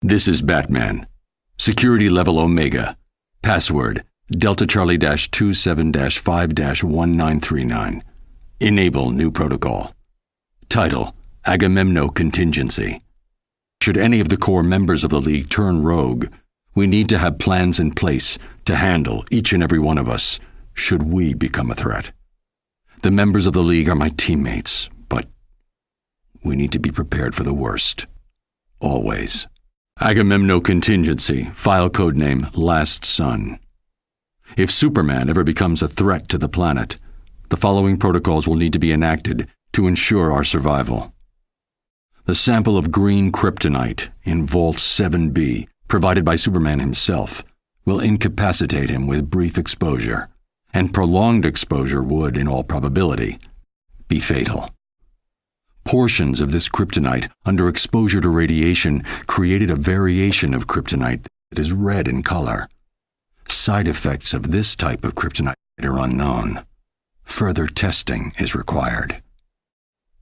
This is Batman. Security level Omega. Password Delta Charlie -27-5-1939. Enable new protocol. Title Agamemno Contingency. Should any of the core members of the League turn rogue, we need to have plans in place to handle each and every one of us should we become a threat. The members of the League are my teammates, but we need to be prepared for the worst. Always. Agamemno Contingency, file codename Last Son. If Superman ever becomes a threat to the planet, the following protocols will need to be enacted to ensure our survival. The sample of green kryptonite in Vault 7B, provided by Superman himself, will incapacitate him with brief exposure, and prolonged exposure would, in all probability, be fatal. Portions of this kryptonite under exposure to radiation created a variation of kryptonite that is red in color. Side effects of this type of kryptonite are unknown. Further testing is required.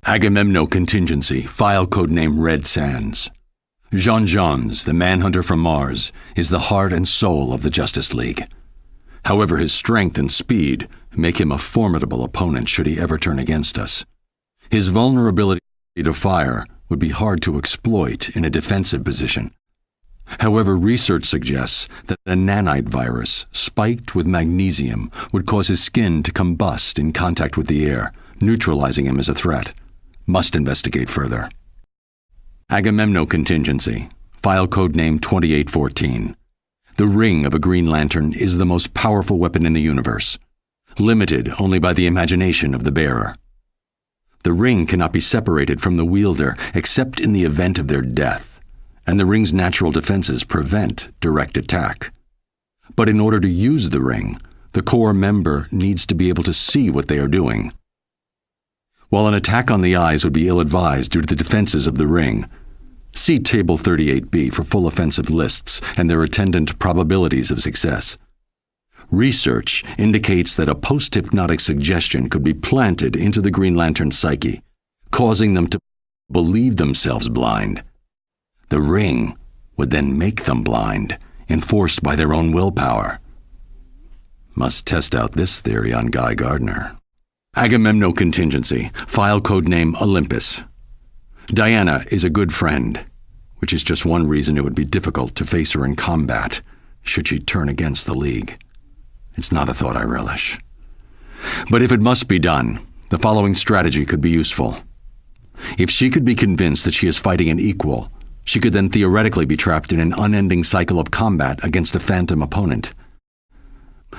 Agamemno Contingency, file codename Red Sands. Jean Johns, the manhunter from Mars, is the heart and soul of the Justice League. However, his strength and speed make him a formidable opponent should he ever turn against us. His vulnerability to fire would be hard to exploit in a defensive position. However, research suggests that a nanite virus spiked with magnesium would cause his skin to combust in contact with the air, neutralizing him as a threat. Must investigate further. Agamemno Contingency, file codename 2814. The ring of a Green Lantern is the most powerful weapon in the universe, limited only by the imagination of the bearer. The ring cannot be separated from the wielder except in the event of their death, and the ring's natural defenses prevent direct attack. But in order to use the ring, the core member needs to be able to see what they are doing. While an attack on the eyes would be ill-advised due to the defenses of the ring, see Table 38B for full offensive lists and their attendant probabilities of success. Research indicates that a post-hypnotic suggestion could be planted into the Green Lantern's psyche, causing them to believe themselves blind. The ring would then make them blind, enforced by their own willpower. Must test out this theory on Guy Gardner. Agamemno Contingency, file codename Olympus. Diana is a good friend, which is just one reason it would be difficult to face her in combat should she turn against the League. It's not a thought I relish. But if it must be done, the following strategy could be useful. If she could be convinced that she is fighting an equal, she could then theoretically be trapped in an unending cycle of combat against a phantom opponent.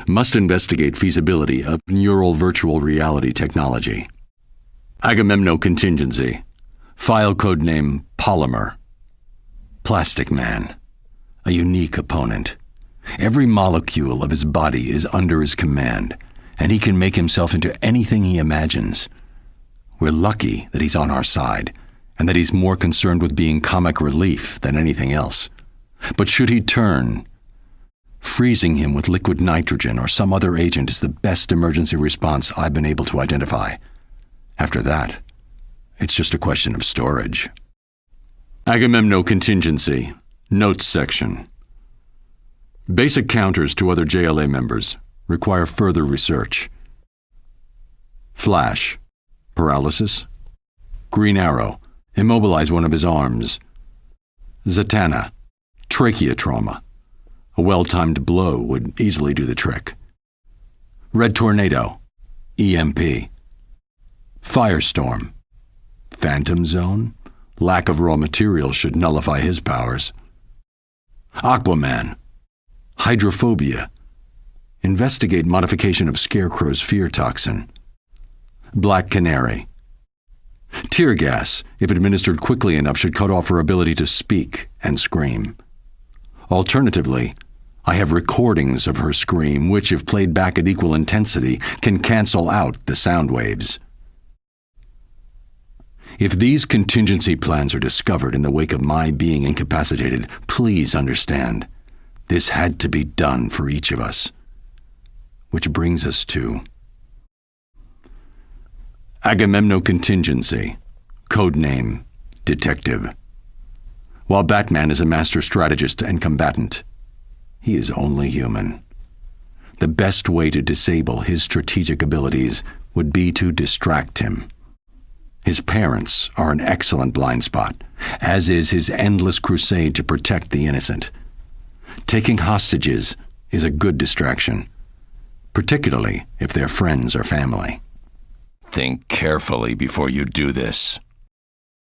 Must investigate feasibility of neural virtual reality technology. Agamemno Contingency, file codename Polymer. Plastic Man, a unique opponent. Every molecule of his body is under his command, and he can make himself into anything he imagines. We're lucky that he's on our side, and that he's more concerned with being comic relief than anything else. But should he turn, freezing him with liquid nitrogen or some other agent is the best emergency response I've been able to identify. After that, it's just a question of storage. Agamemno Contingency, Notes Section. Basic counters to other JLA members require further research. Flash, paralysis. Green Arrow, immobilize one of his arms. Zatanna, trachea trauma. A well-timed blow would easily do the trick. Red Tornado, EMP. Firestorm, Phantom Zone. Lack of raw materials should nullify his powers. Aquaman, hydrophobia. Investigate modification of Scarecrow's fear toxin. Black Canary. Tear gas, if administered quickly enough, should cut off her ability to speak and scream. Alternatively, I have recordings of her scream which, if played back at equal intensity, can cancel out the sound waves. If these contingency plans are discovered in the wake of my being incapacitated, please understand, this had to be done for each of us. Which brings us to Agamemno Contingency, codename Detective. while Batman is a master strategist and combatant. He is only human. The best way to disable his strategic abilities would be to distract him. His parents are an excellent blind spot, as is his endless crusade to protect the innocent. Taking hostages is a good distraction, particularly if they're friends or family. Think carefully before you do this.